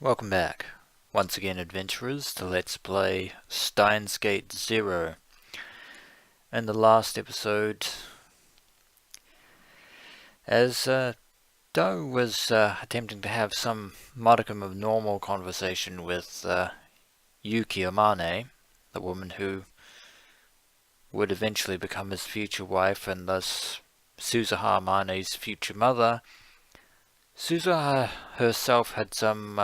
Welcome back, once again adventurers, to Let's Play Steins Gate 0. In the last episode, as Daru was attempting to have some modicum of normal conversation with Yuki Amane, the woman who would eventually become his future wife and thus Suzuha Amane's future mother, Suzuha herself had some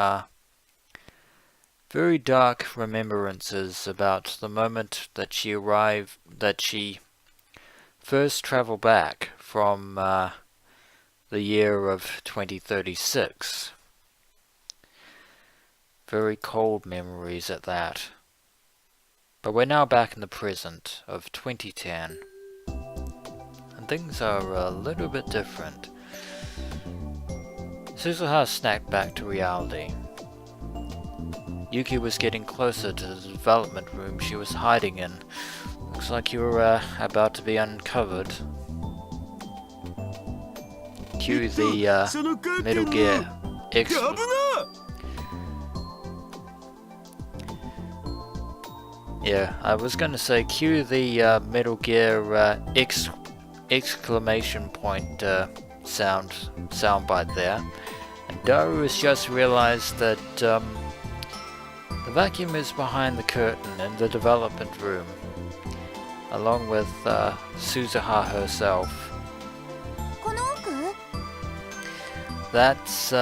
very dark remembrances about the moment that she first travelled back from the year of 2036. Very cold memories at that. But we're now back in the present of 2010, and things are a little bit different. Suzuha snapped back to reality. Yuki was getting closer to the development room she was hiding in. Looks like you were about to be uncovered. Cue the Metal Gear X. Yeah, I was going to say cue the Metal Gear exclamation point soundbite there. And Daru has just realized that the vacuum is behind the curtain in the development room, along with Suzuha herself. That's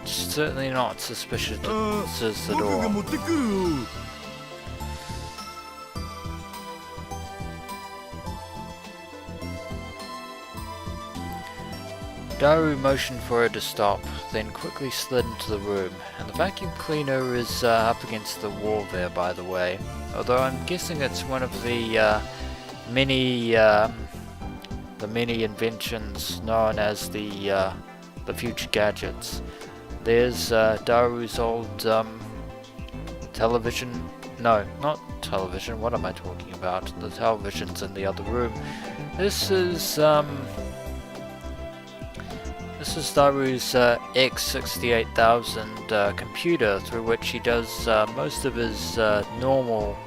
certainly not suspicious at all. Daru motioned for her to stop, then quickly slid into the room, and the vacuum cleaner is up against the wall there, by the way. Although I'm guessing it's one of the many inventions known as the future gadgets. There's Daru's old television. No, not television. What am I talking about? The television's in the other room. This is Daru's X68000 computer, through which he does most of his normal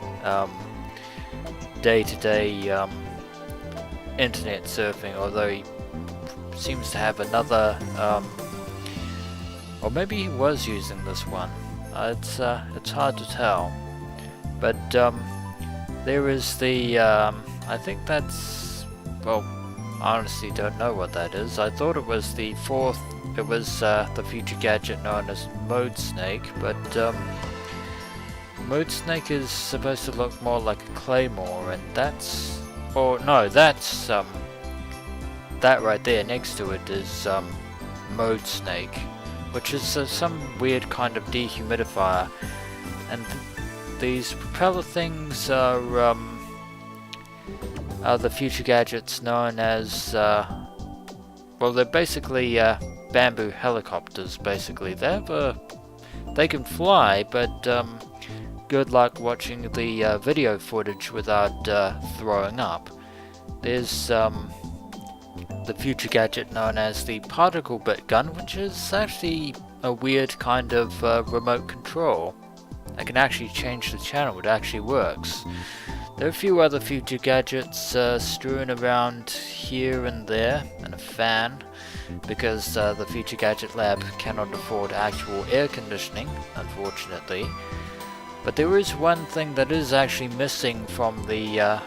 day-to-day internet surfing, although he seems to have another, or maybe he was using this one. It's hard to tell. But there is the, I think that's, well, I honestly don't know what that is. I thought it was the future gadget known as Mode Snake, but Mode Snake is supposed to look more like a claymore, and that's, or no, that's that right there next to it is Mode Snake, which is some weird kind of dehumidifier, and these propeller things are the future gadgets known as, well, they're basically bamboo helicopters, basically. They can fly, but good luck watching the video footage without throwing up. There's the future gadget known as the particle bit gun, which is actually a weird kind of remote control. I can actually change the channel, it actually works. There are a few other future gadgets strewn around here and there, and a fan, because the Future Gadget Lab cannot afford actual air conditioning, unfortunately. But there is one thing that is actually missing from the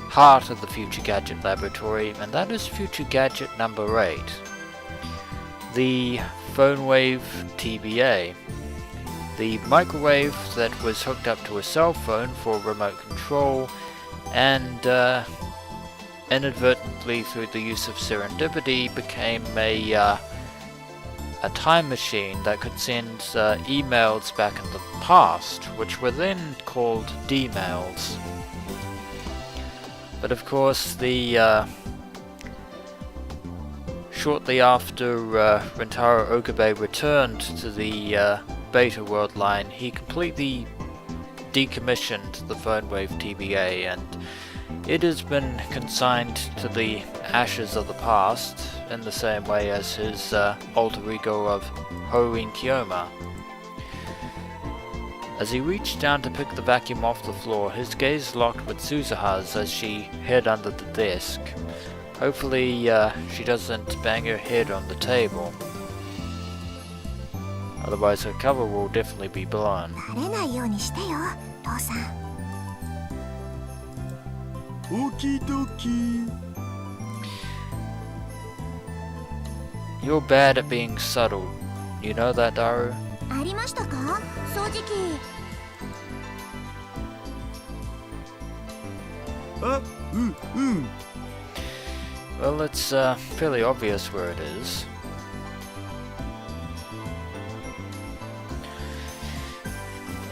heart of the Future Gadget Laboratory, and that is Future Gadget number 8. The Phone Wave TBA. The microwave that was hooked up to a cell phone for remote control, and inadvertently, through the use of serendipity, became a time machine that could send emails back in the past, which were then called D-mails. But of course, shortly after Rentaro Okabe returned to the Beta World line, he completely decommissioned the Phone Wave TBA, and it has been consigned to the ashes of the past in the same way as his alter ego of Horin Kyoma. As he reached down to pick the vacuum off the floor, his gaze locked with Suzuha's as she hid under the desk. Hopefully she doesn't bang her head on the table. Otherwise her cover will definitely be blown. You're bad at being subtle. You know that, Daru? Well, it's fairly obvious where it is.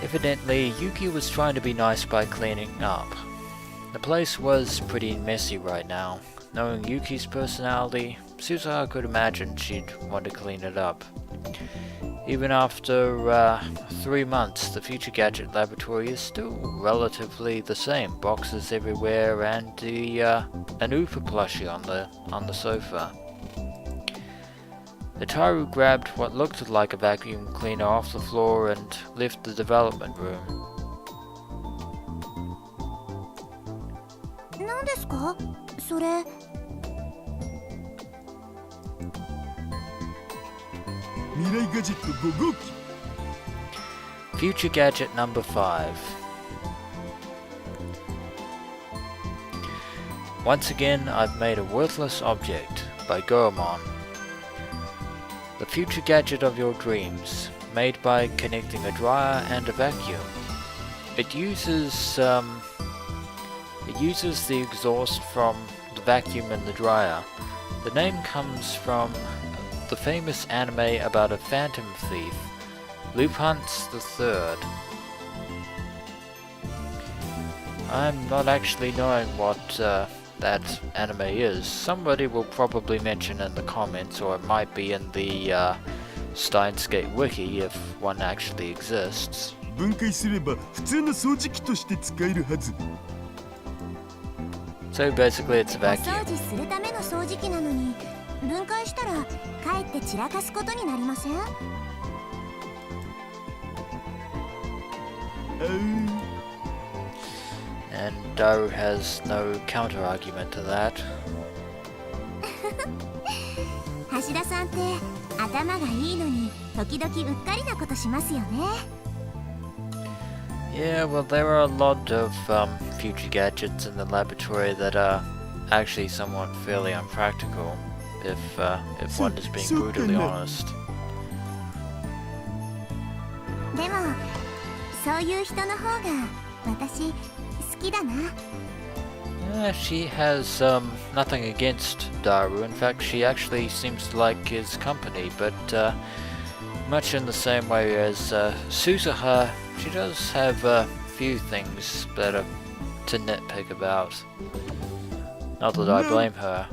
Evidently, Yuki was trying to be nice by cleaning up. The place was pretty messy right now. Knowing Yuki's personality, Suzuha could imagine she'd want to clean it up. Even after 3 months, the Future Gadget laboratory is still relatively the same. Boxes everywhere and an Upa plushie on the sofa. Daru grabbed what looked like a vacuum cleaner off the floor and left the development room. Future Gadget number 5. Once again, I've made a worthless object by Goemon. The future gadget of your dreams, made by connecting a dryer and a vacuum. It uses the exhaust from the vacuum in the dryer. The name comes from the famous anime about a phantom thief, Lupin's the Third. I'm not actually knowing what that anime is. Somebody will probably mention in the comments, or it might be in the Steins wiki if one actually exists. So basically it's a vacuum. And Daru has no counter-argument to that. Yeah, well, there are a lot of future gadgets in the laboratory that are actually somewhat fairly unpractical, if one is being brutally honest. She has nothing against Daru. In fact, she actually seems to like his company, but much in the same way as Suzuha, she does have a few things that are to nitpick about. Not that I blame her.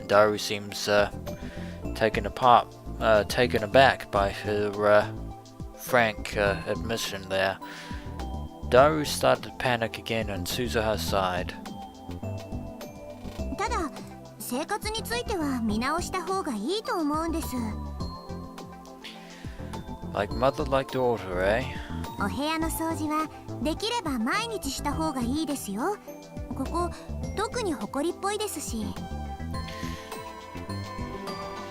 Daru seems taken aback by her frank admission there. Daru started to panic again on Suzuha's side. Like mother, like daughter, eh?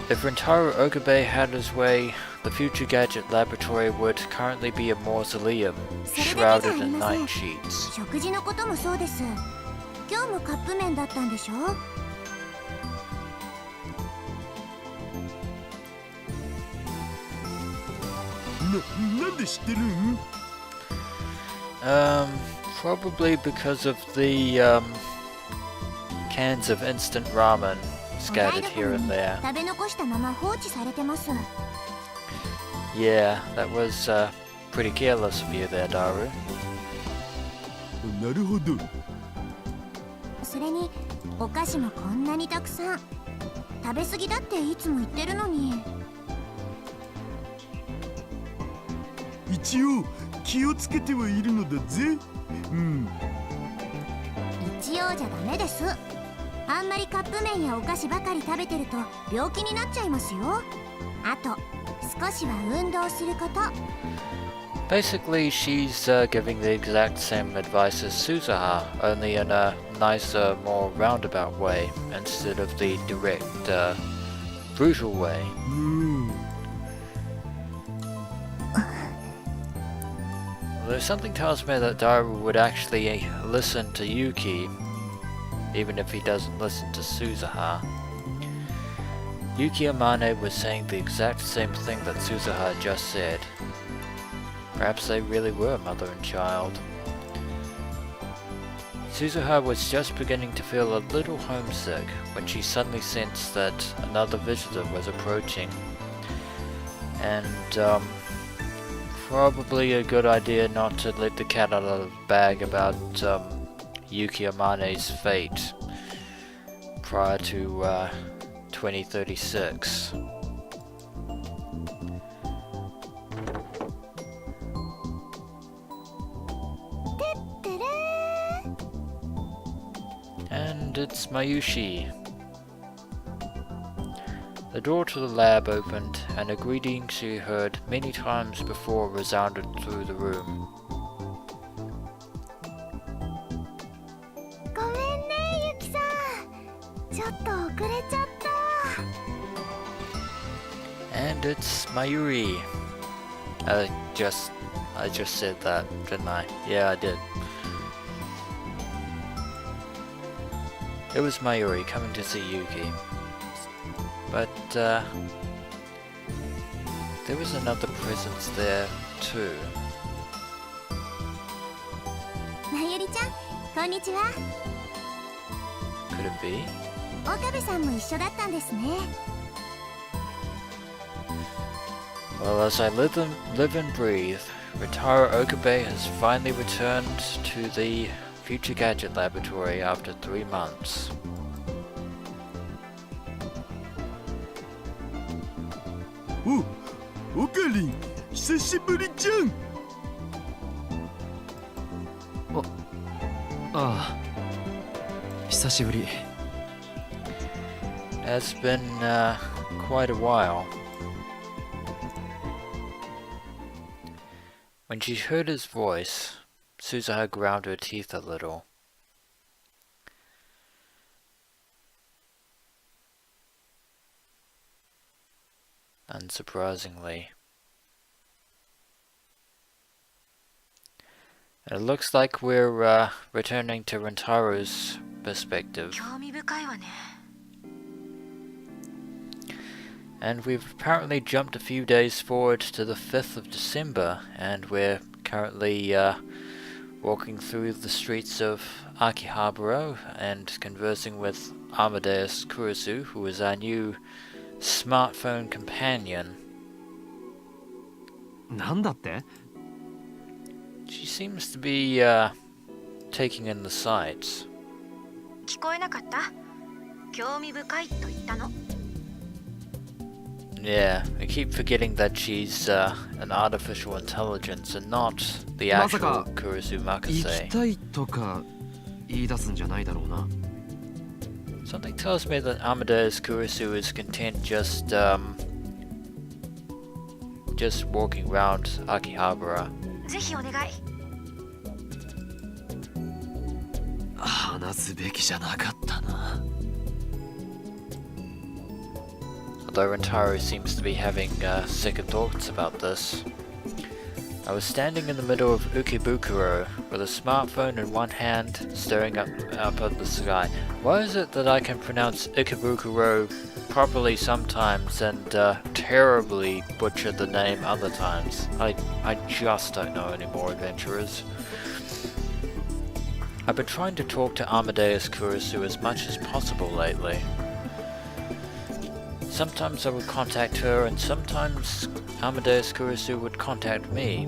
If Rentaro Okabe had his way, the Future Gadget Laboratory would currently be a mausoleum, shrouded in night sheets. Probably because of the cans of instant ramen scattered here and there. Yeah, that was pretty careless of you there, Daru. あんまりカップ麺やお菓子ばかり食べてると病気になっちゃいますよ。あと少しは運動すること。 Basically, she's giving the exact same advice as Suzuha, only in a nicer, more roundabout way, instead of the direct, brutal way. Although something tells me that Daru would actually listen to Yuki, even if he doesn't listen to Suzuha. Yuki Amane was saying the exact same thing that Suzuha just said. Perhaps they really were mother and child. Suzuha was just beginning to feel a little homesick when she suddenly sensed that another visitor was approaching. And, probably a good idea not to let the cat out of the bag about, Yuki Amane's fate prior to, 2036. And it's Mayuri. The door to the lab opened, and a greeting she heard many times before resounded through the room. And it's Mayuri. I just said that, didn't I? Yeah, I did. It was Mayuri coming to see Yuki. But, there was another presence there, too. Mayuri-chan, konnichiwa. Could it be? Okabe-sanも一緒だったんですね。 Well, as I live and breathe, Ritaro Okabe has finally returned to the Future Gadget Laboratory after 3 months. Oh, Okarin, 久しぶりじゃん。ああ、久しぶり。 It's been quite a while. When she heard his voice, Suzuha ground her teeth a little. Unsurprisingly. It looks like we're returning to Rentaro's perspective. And we've apparently jumped a few days forward to the 5th of December, and we're currently walking through the streets of Akihabara and conversing with Amadeus Kurisu, who is our new smartphone companion. なんだって? She seems to be taking in the sights. 聞こえなかった？興味深いと言ったの。 Yeah, I keep forgetting that she's an artificial intelligence and not the actual Kurisu Makase. 行きたいとか言い出すんじゃないだろうな。 Something tells me that Amadeus Kurisu is content just walking around Akihabara. ぜひお願い。話すべきじゃなかったな。 Although Rentaro seems to be having second thoughts about this. I was standing in the middle of Ukibukuro with a smartphone in one hand, staring up at the sky. Why is it that I can pronounce Ikebukuro properly sometimes and terribly butcher the name other times? I just don't know anymore, adventurers. I've been trying to talk to Amadeus Kurisu as much as possible lately. Sometimes I would contact her, and sometimes Amadeus Kurisu would contact me.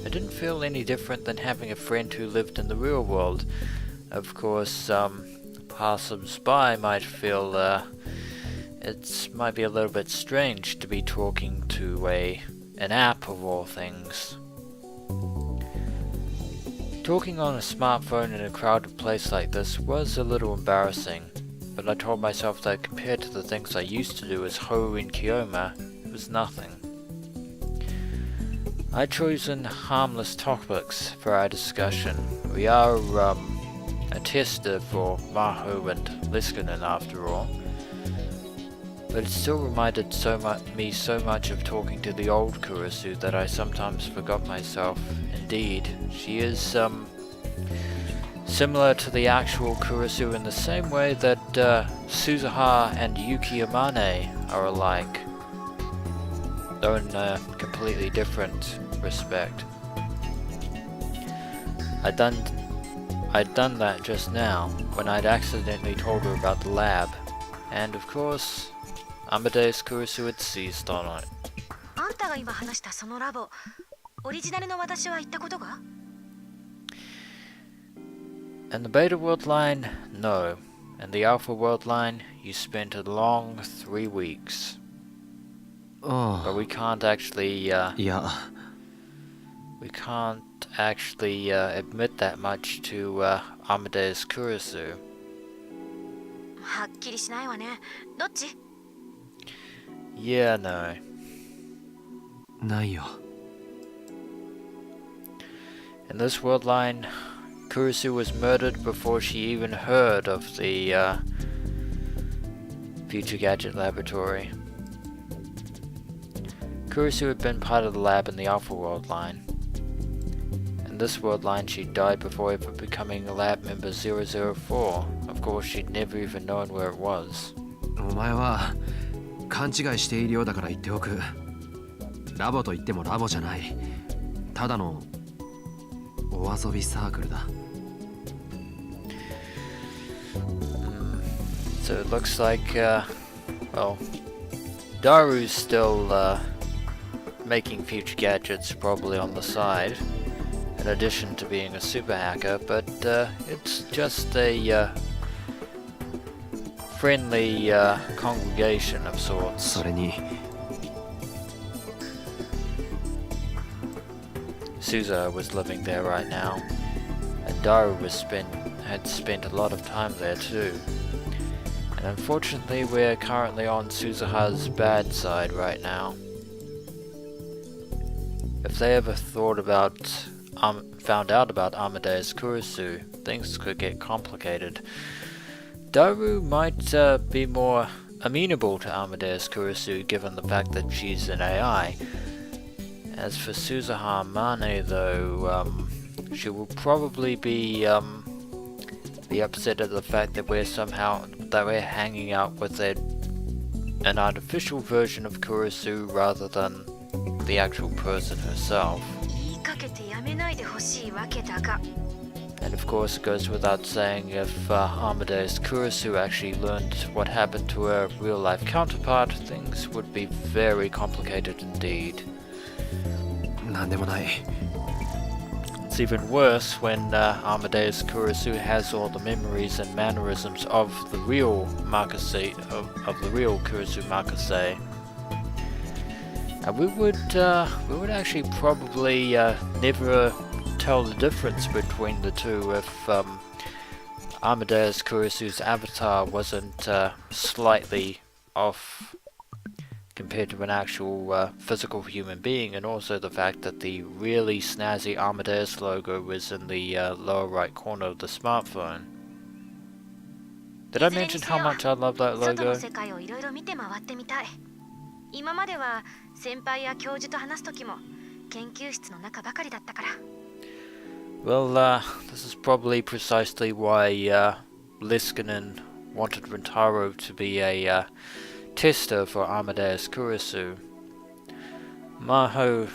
It didn't feel any different than having a friend who lived in the real world. Of course, passers-by might feel it might be a little bit strange to be talking to an app of all things. Talking on a smartphone in a crowded place like this was a little embarrassing. but I told myself that compared to the things I used to do as Ho in Kyoma, it was nothing. I'd chosen harmless topics for our discussion. We are a tester for Maho and Liskinen after all. But it still reminded me so much of talking to the old Kurisu that I sometimes forgot myself. Indeed, she is similar to the actual Kurisu in the same way that Suzuha and Yuki Amane are alike, though in a completely different respect. I'd done that just now, when I'd accidentally told her about the lab, and of course, Amadeus Kurisu had seized on it. あんたが今話したそのラボ、オリジナルの私は行ったことが? In the Beta World line, no. In the Alpha World line, you spent a long 3 weeks. But we can't actually, we can't actually admit that much to Amadeus Kurisu. はっきりしないわね。どっち? Yeah, no. ないよ。 In this world line, Kurisu was murdered before she even heard of the Future Gadget Laboratory. Kurisu had been part of the lab in the Alpha World line. In this world line, she died before ever becoming a lab member 004. Of course, she'd never even known where it was. お前は勘違いしているようだから言っておく。ラボと言ってもラボじゃない。ただのお遊びサークルだ。So it looks like, well, Daru's still making future gadgets probably on the side, in addition to being a super hacker, but it's just a friendly congregation of sorts. それに Suzuha was living there right now, and Daru had spent a lot of time there too. And unfortunately, we're currently on Suzuha's bad side right now. If they ever found out about Amadeus Kurisu, things could get complicated. Daru might be more amenable to Amadeus Kurisu given the fact that she's an AI. As for Suzuha Mane though, she will probably be upset at the fact that we're hanging out with an artificial version of Kurisu rather than the actual person herself. 言いかけてやめないでほしいわけだが。 And of course it goes without saying if Amadeus Kurisu actually learned what happened to her real-life counterpart, things would be very complicated indeed. なんでもない。 It's even worse when Amadeus Kurisu has all the memories and mannerisms of the real Makase, of the real Kurisu Makase. And we would actually probably never tell the difference between the two if Amadeus Kurisu's avatar wasn't slightly off compared to an actual physical human being, and also the fact that the really snazzy Amadeus logo was in the lower right corner of the smartphone. Did I mention how much I love that 外の logo? 世界をいろいろ見て回ってみたい。今までは先輩や教授と話すときも研究室の中ばかりだったから。 Well, this is probably precisely why Liskinen wanted Rintaro to be a tester for Amadeus Kurisu. Maho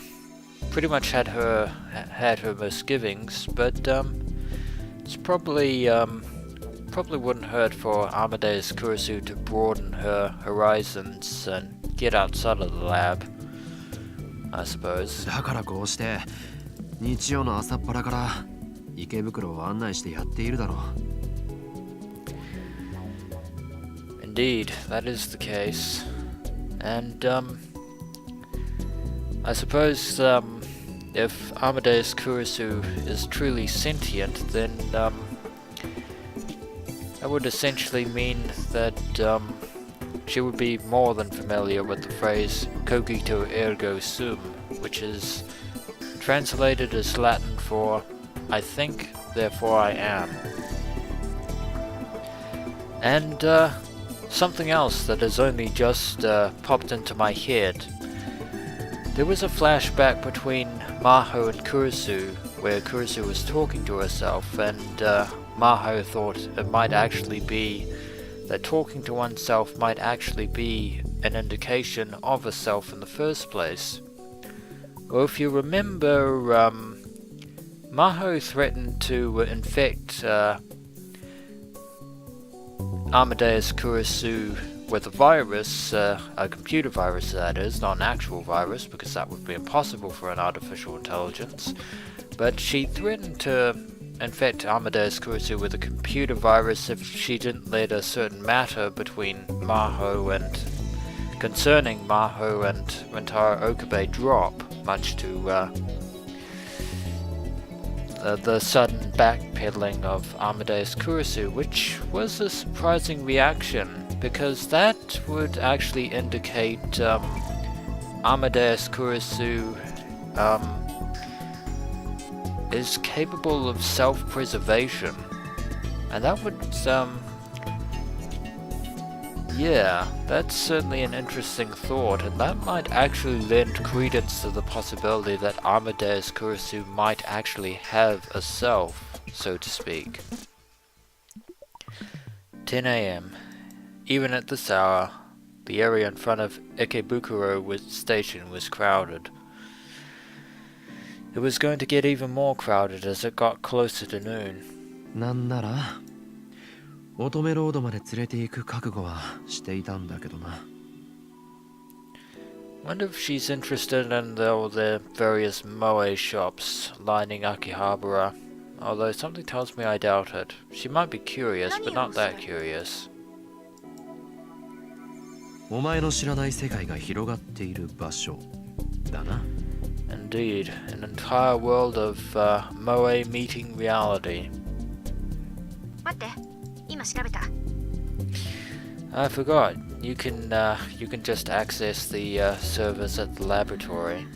pretty much had her misgivings, but it's probably wouldn't hurt for Amadeus Kurisu to broaden her horizons and get outside of the lab, I suppose. だからこうして日曜の朝っぱらから池袋を案内してやっているだろう。 Indeed, that is the case. And I suppose if Amadeus Kurisu is truly sentient, then That would essentially mean that she would be more than familiar with the phrase cogito ergo sum, which is translated as Latin for I think, therefore I am. And something else that has only just popped into my head. There was a flashback between Maho and Kurisu, where Kurisu was talking to herself, and Maho thought it might actually be that talking to oneself might actually be an indication of a self in the first place. Well, if you remember, Maho threatened to infect Amadeus Kurisu with a virus, a computer virus that is, not an actual virus, because that would be impossible for an artificial intelligence. But she threatened to infect Amadeus Kurisu with a computer virus if she didn't let a certain matter between Maho and concerning Maho and Rentaro Okabe drop, much to the sudden backpedaling of Amadeus Kurisu, which was a surprising reaction, because that would actually indicate Amadeus Kurisu is capable of self-preservation, and that would yeah, that's certainly an interesting thought, and that might actually lend credence to the possibility that Amadeus Kurisu might actually have a self, so to speak. 10 AM. Even at this hour, the area in front of Ikebukuro station was crowded. It was going to get even more crowded as it got closer to noon. なんなら乙女ロードまで連れて行く覚悟はしていたんだけどな。 Wonder if she's interested in all the various moe shops lining Akihabara, although something tells me I doubt it. She might be curious, but not that curious. お前の知らない世界が広がっている場所だな。 Indeed, an entire world of moe meeting reality. 待って、今調べた。 I forgot. You can just access the servers at the laboratory.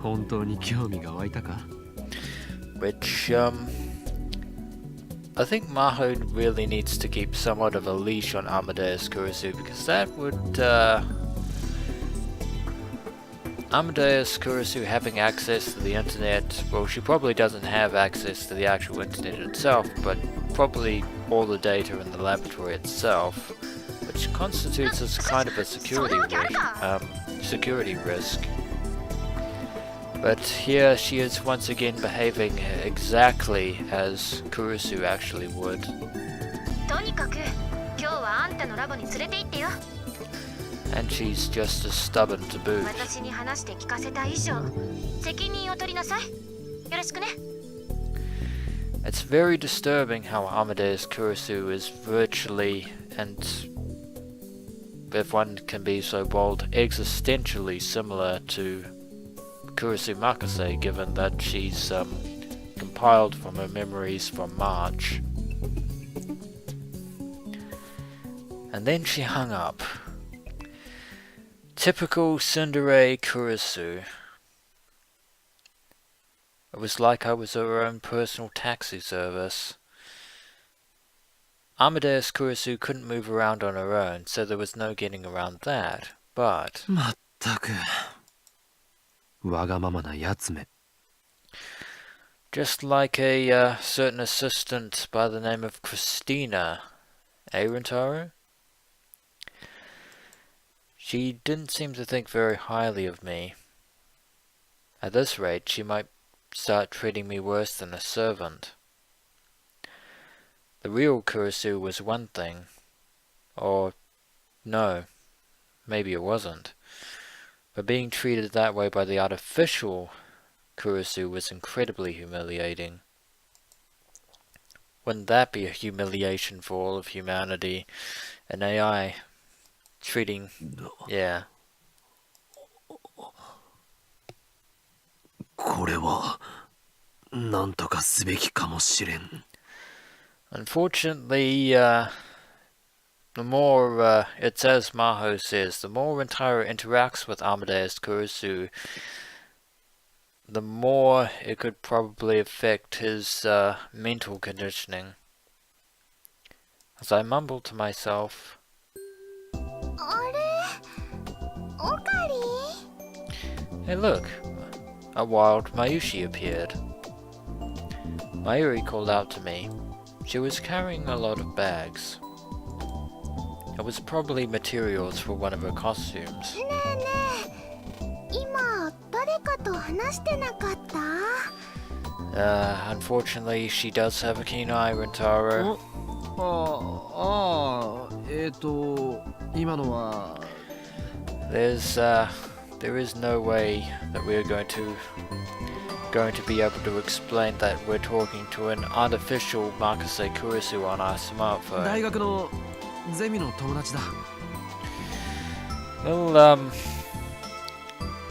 本当に興味が湧いたか? Which I think Maho really needs to keep somewhat of a leash on Amadeus Kurisu, because that would Amadeus Kurisu having access to the internet, well, she probably doesn't have access to the actual internet itself, but probably all the data in the laboratory itself, which constitutes as kind of a security risk. But here she is once again behaving exactly as Kurisu actually would. とにかく今日はあんたのラボに連れて行ってよ。 And she's just as stubborn to boot. 私に話して聞かせた以上、責任を取りなさい。よろしくね。 It's very disturbing how Amadeus Kurisu is virtually, and if one can be so bold, existentially similar to Kurisu Makase, given that she's compiled from her memories from March. And then she hung up. Typical tsundere Kurisu. It was like I was her own personal taxi service. Amadeus Kurisu couldn't move around on her own, so there was no getting around that, but... まったくわがままなやつめ。 Just like a certain assistant by the name of Christina, eh, Rentaro? She didn't seem to think very highly of me. At this rate, she might start treating me worse than a servant. The real Kurisu was one thing. Or, no, maybe it wasn't. But being treated that way by the artificial Kurisu was incredibly humiliating. Wouldn't that be a humiliation for all of humanity? An AI treating... yeah. これはなんとかすべきかもしれん。 Unfortunately, the more, it's as Maho says, the more Rentaro interacts with Amadeus Kurusu, the more it could probably affect his mental conditioning. As I mumble to myself, あれオカリン hey look, a wild Mayushi appeared. Mayuri called out to me. She was carrying a lot of bags. It was probably materials for one of her costumes. ねえねえ今誰かと話してなかった Unfortunately, she does have a keen eye, Rentaro. 今のは There is no way that we're going to be able to explain that we're talking to an artificial Makase Kurisu on our 大 smartphone. 学のゼミの友達だ。 Well,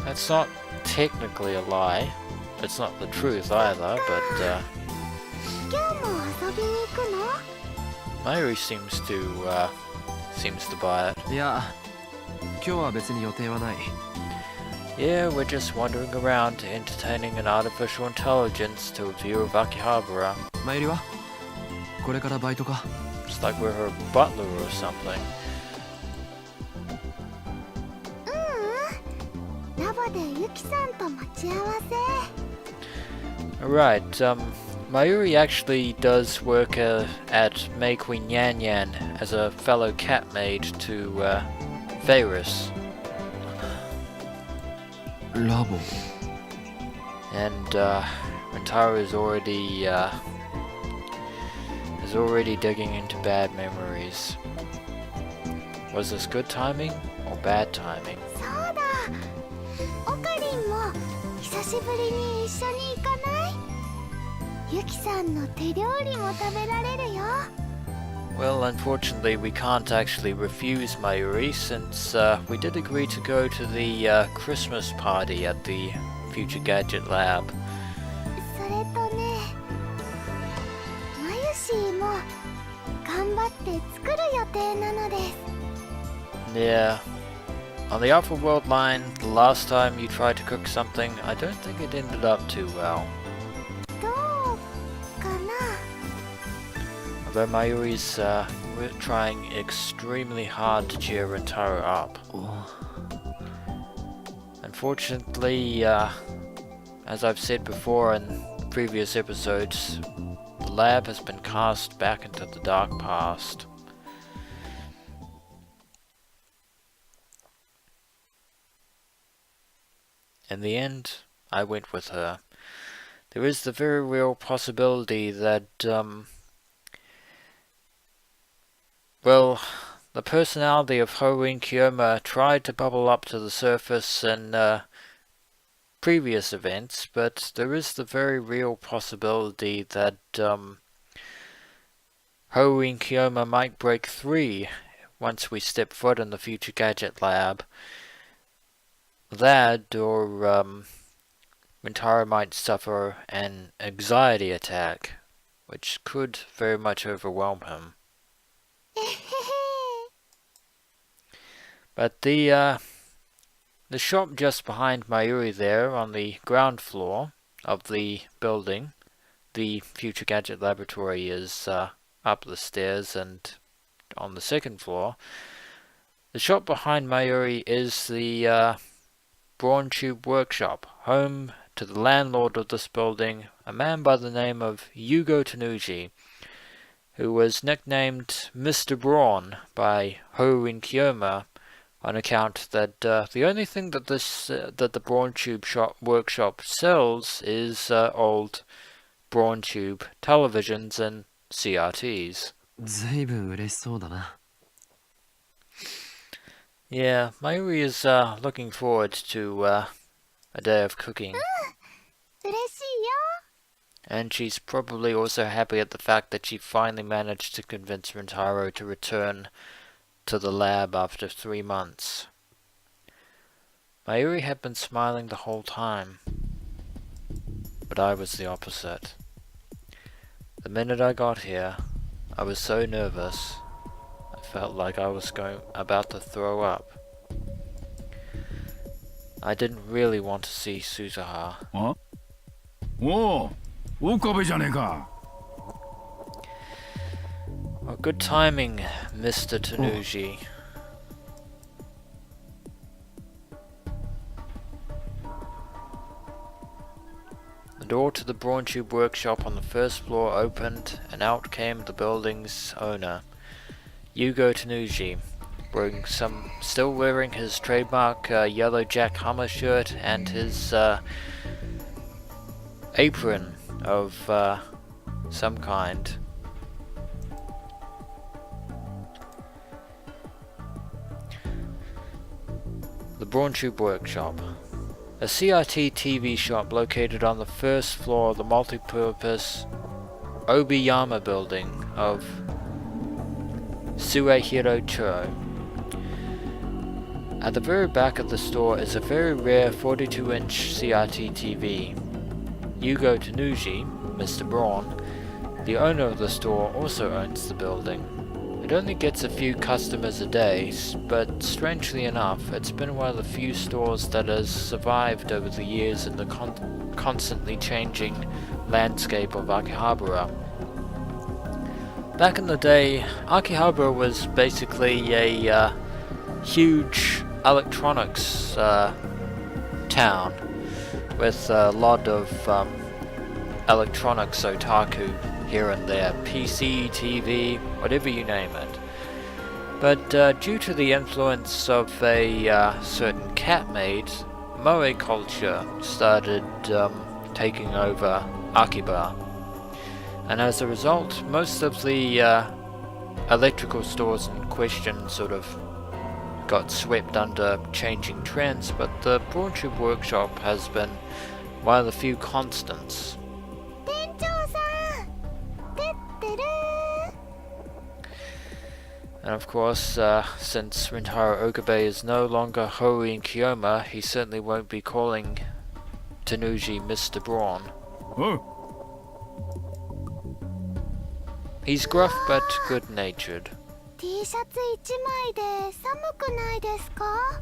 that's not technically a lie. It's not the truth either, but 今日も遊びに行くの Mayuri seems to buy it. いや、今日は別に予定はない。 Yeah, we're just wandering around entertaining an artificial intelligence to a view of Akihabara. マユリはこれからバイトか。 It's like we're her butler or something. ラボでユキさんと待ち合わせ Alright, Mayuri actually does work at May Queen Yan Yan as a fellow cat maid to Varus. ラボ。 And Rentaro is already digging into bad memories. Was this good timing or bad timing? そうだオカリンも久しぶりに一緒に行かないユキさんの手料理も食べられるよ Well, unfortunately, we can't actually refuse Mayuri since we did agree to go to the Christmas party at the Future Gadget Lab. それとねマユシーも頑張って作る予定なのです Yeah. On the Alpha World line, the last time you tried to cook something, I don't think it ended up too well. どうかな Although Mayuri's we're trying extremely hard to cheer Rentaro up. Unfortunately, as I've said before in previous episodes, the lab has been cast back into the dark past. In the end, I went with her. There is the very real possibility that, well, the personality of Horin Kiyoma tried to bubble up to the surface in previous events, but there is the very real possibility that Horin Kiyoma might break free once we step foot in the Future Gadget Lab. That, or Rentaro might suffer an anxiety attack, which could very much overwhelm him. But the shop just behind Mayuri there on the ground floor of the building, the Future Gadget Laboratory is up the stairs and on the second floor. The shop behind Mayuri is the Brawn Tube Workshop, home to the landlord of this building, a man by the name of Yugo Tanuji, who was nicknamed Mr. Brawn by Horin Kiyoma on account that the only thing that the Brawn Tube Workshop sells is old Brawn Tube televisions and CRTs. ずいぶん嬉しそうだな。 Yeah, Mayuri is looking forward to a day of cooking. 嬉しいよ And she's probably also happy at the fact that she finally managed to convince Rentaro to return to the lab after 3 months. Mayuri had been smiling the whole time. but I was the opposite. The minute I got here, I was so nervous, I felt like I was about to throw up. I didn't really want to see Suzuha. あおお、岡部じゃねえか。 Well, good timing, Mr. Tanuji. The door to the Brawn Tube workshop on the first floor opened, and out came the building's owner, Yugo Tanuji, still wearing his trademark yellow Jack Hummer shirt and his apron of some kind. The Brawn Tube Workshop. A CRT TV shop located on the first floor of the multi-purpose Obiyama building of Suehiro-cho. At the very back of the store is a very rare 42-inch CRT TV. Yugo Tanuji, Mr. Braun, the owner of the store, also owns the building. It only gets a few customers a day, but strangely enough, it's been one of the few stores that has survived over the years in the constantly changing landscape of Akihabara. Back in the day, Akihabara was basically a huge electronics town with a lot of electronics otaku here and there, PC, TV, whatever you name it. But due to the influence of a certain cat maid, moe culture started taking over Akiba. And as a result, most of the electrical stores in question sort of got swept under changing trends, but the Brawn Tube Workshop has been one of the few constants. And of course, since Rintaro Okabe is no longer Hori in Kiyoma, he certainly won't be calling Tanuji Mr. Braun. Oh. He's gruff but good-natured. T シャツ1枚で寒くないですか?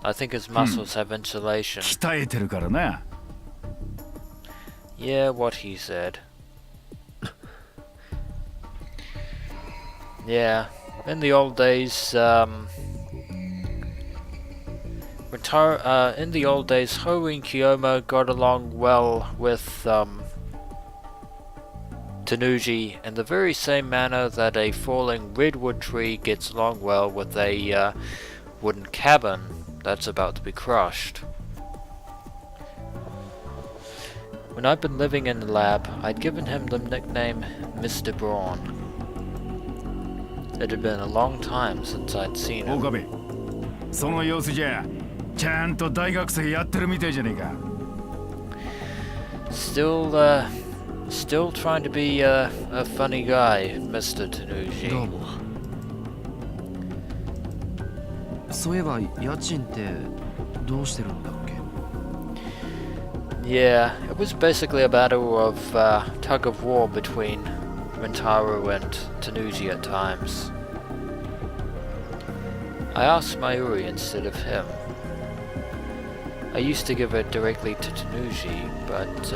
I think his muscles have insulation. 鍛えてるからな。 Yeah, what he said. Yeah, in the old days, Hori and Kiyoma got along well with Tanuji in the very same manner that a falling redwood tree gets along well with a wooden cabin that's about to be crushed. When I'd been living in the lab, I'd given him the nickname Mr. Braun. It had been a long time since I'd seen him. 岡部、その様子じゃちゃんと大学生やってるみたいじゃねえか。 Still trying to be a funny guy, Mr. Tanuji. どうも。そういえば家賃ってどうしてるんだっけ? Yeah, it was basically a battle of tug of war between Rintaro and Tanuji at times. I asked Mayuri instead of him. I used to give it directly to Tanuji, but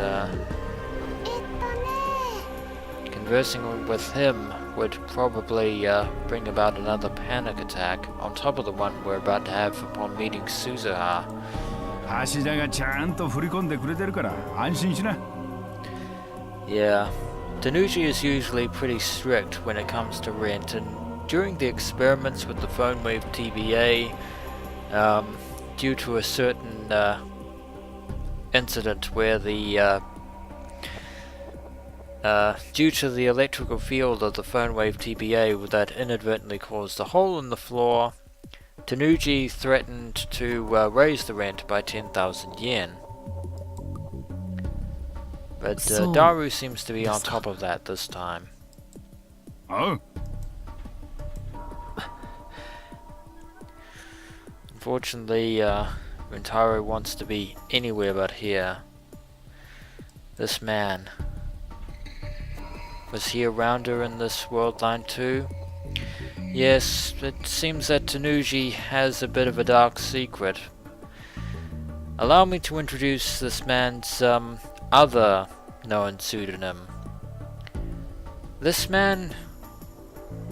conversing with him would probably bring about another panic attack on top of the one we're about to have upon meeting Suzuha. 橋田がちゃんと振り込んでくれてるから安心しな。 Yeah, Tanuji is usually pretty strict when it comes to rent, and during the experiments with the PhoneWave TVA, due to a certain incident where due to the electrical field of the PhoneWave TVA that inadvertently caused a hole in the floor, Tanuji threatened to raise the rent by 10,000 yen. But Daru seems to be on top of that this time. Oh. Unfortunately, Rintaro wants to be anywhere but here. This man. Was he around her in this world line too? Yes, it seems that Tanuji has a bit of a dark secret. Allow me to introduce this man's other known pseudonym. This man,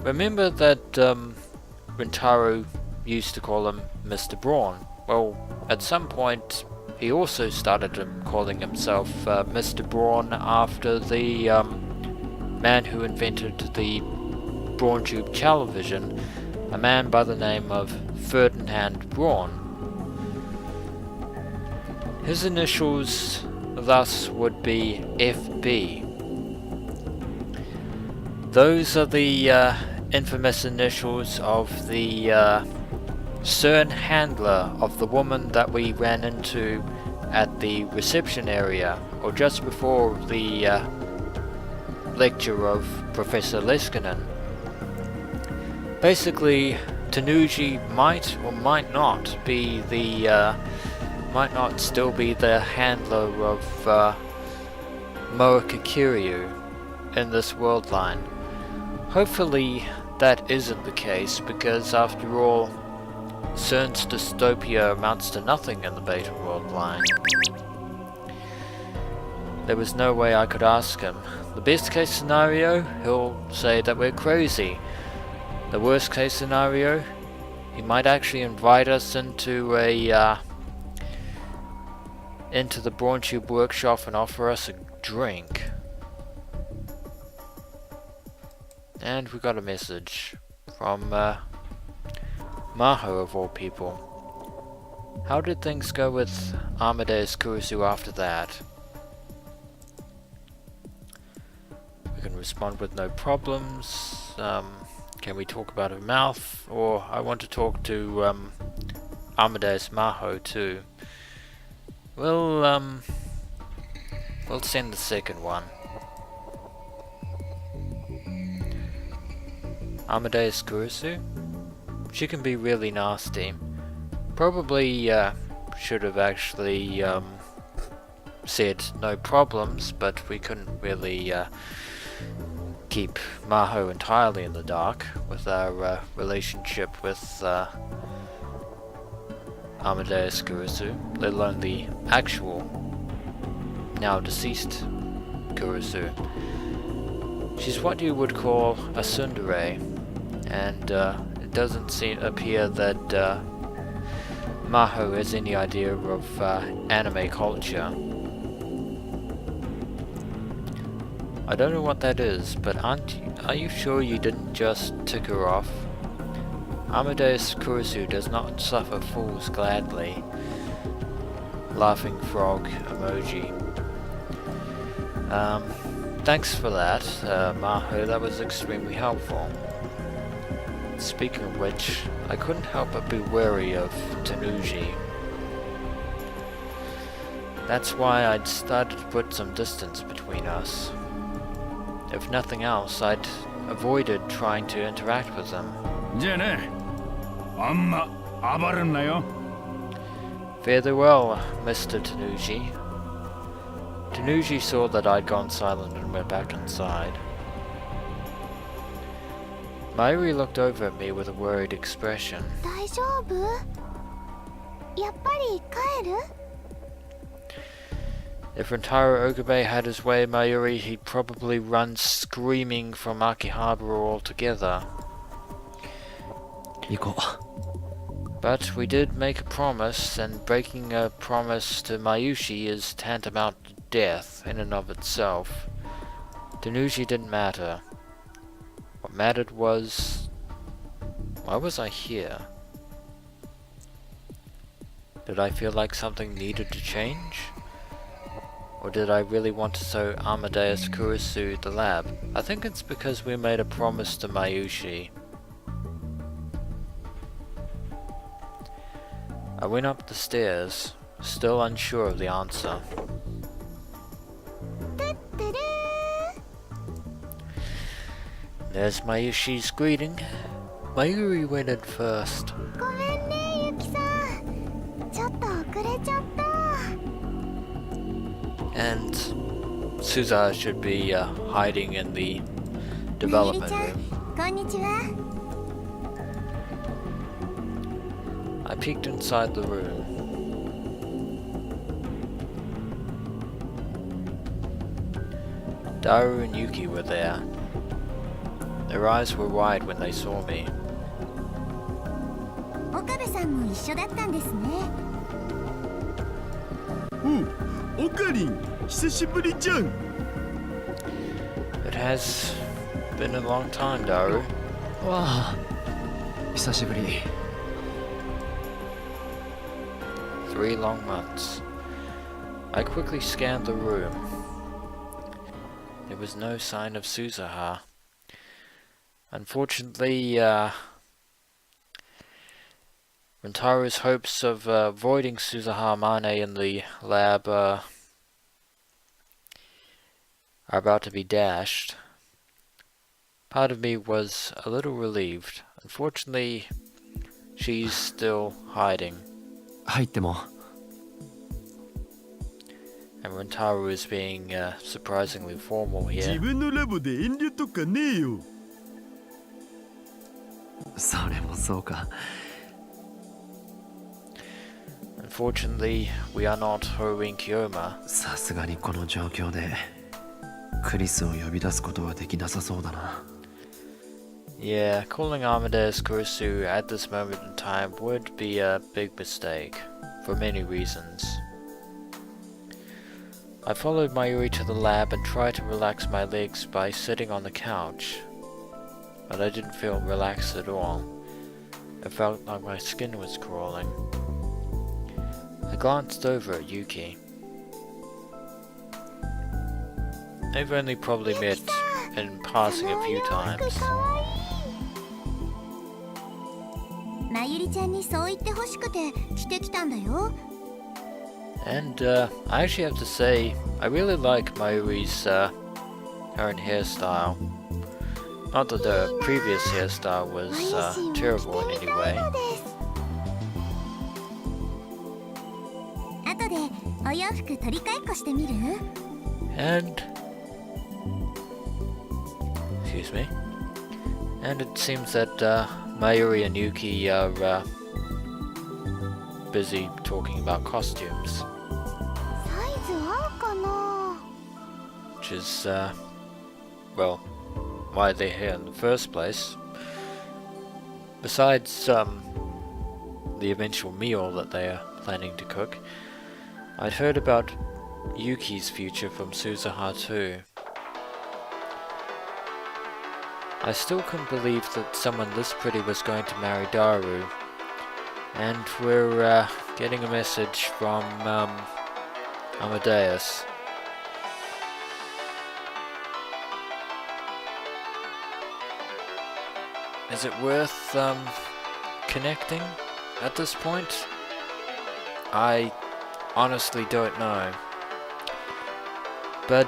remember that Rintaro used to call him Mr. Brawn? Well, at some point he also started calling himself Mr. Brawn after the man who invented the Brawn Tube television, a man by the name of Ferdinand Braun. His initials thus would be FB. Those are the infamous initials of the CERN handler of the woman that we ran into at the reception area, or just before the lecture of Professor Leskinen. Basically, Tanuji might or might not be the might not still be the handler of Moeka Kiryu in this world line. Hopefully that isn't the case, because after all, CERN's dystopia amounts to nothing in the beta world line. There was no way I could ask him. The best case scenario, he'll say that we're crazy. The worst case scenario, he might actually invite us into the Brawn Tube workshop and offer us a drink. And we got a message from Maho of all people. How did things go with Amadeus Kurusu after that? We can respond with no problems. Can we talk about her mouth? Or I want to talk to Amadeus Maho too. We'll send the second one. Amadeus Kurusu? She can be really nasty. Probably should have actually said no problems, but we couldn't really keep Maho entirely in the dark with our relationship with Amadeus Kurusu, let alone the actual, now deceased Kurusu. She's what you would call a tsundere, and it doesn't appear that Maho has any idea of anime culture. I don't know what that is, but are you sure you didn't just tick her off? Amadeus Kurusu does not suffer fools gladly. Laughing frog emoji. Thanks for that, Maho, that was extremely helpful. Speaking of which, I couldn't help but be wary of Tanuji. That's why I'd started to put some distance between us. If nothing else, I'd avoided trying to interact with them. Fare thee well, Mr. Tanuji. Tanuji saw that I'd gone silent and went back inside. Mayuri looked over at me with a worried expression. 大丈夫? やっぱり帰る? If Rintaro Okabe had his way, Mayuri, he'd probably run screaming from Akihabara altogether. But we did make a promise, and breaking a promise to Mayushi is tantamount to death in and of itself. Tanuji didn't matter. What mattered was... why was I here? Did I feel like something needed to change? Or did I really want to show Amadeus Kurusu the lab? I think it's because we made a promise to Mayushi. I went up the stairs, still unsure of the answer. There's Mayushi's greeting. Mayuri went in first. ごめんね、ユキさん。ちょっと遅れちゃった。And Suzuha should be hiding in the development room. こんにちは。 I peeked inside the room. Daru and Yuki were there. Their eyes were wide when they saw me. 岡部さんも一緒だったんですね。おう、オカリン、久しぶりじゃん。 It has been a long time, Daru. わあ、久しぶり。 3 long months. I quickly scanned the room. There was no sign of Suzuha. Unfortunately, Rentaru's hopes of avoiding Suzuha Mane in the lab are about to be dashed. Part of me was a little relieved. Unfortunately, she's still hiding. 入っても And Rentaru is being surprisingly formal 自 here. 分のラボで遠慮とかねえよ。それもそうか。 Unfortunately, we are not Horin Kyoma. さすがにこの状況でクリスを呼び出すことはできなさそうだな。 Yeah, calling Amadeus Kurusu at this moment in time would be a big mistake, for many reasons. I followed Mayuri to the lab and tried to relax my legs by sitting on the couch, but I didn't feel relaxed at all. It felt like my skin was crawling. I glanced over at Yuki. They've only probably met in passing a few times. まゆりちゃんにそう言ってほしくて着てきたんだよ。 And I actually have to say, I really like Mayuri's current hairstyle. Not that the previous hairstyle was terrible in any way. 後でお洋服取り替えっこしてみる？ And excuse me. And it seems that Mayuri and Yuki are busy talking about costumes, サイズ合うかな？ which is well, why they're here in the first place. Besides the eventual meal that they are planning to cook, I'd heard about Yuki's future from Suzuha too. I still couldn't believe that someone this pretty was going to marry Daru, and we're getting a message from Amadeus. Is it worth connecting at this point? I honestly don't know. But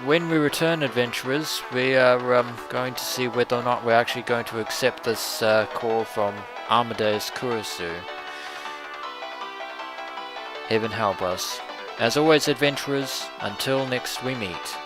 when we return, adventurers, we are going to see whether or not we're actually going to accept this call from Amadeus Kurusu. Heaven help us. As always, adventurers, until next we meet.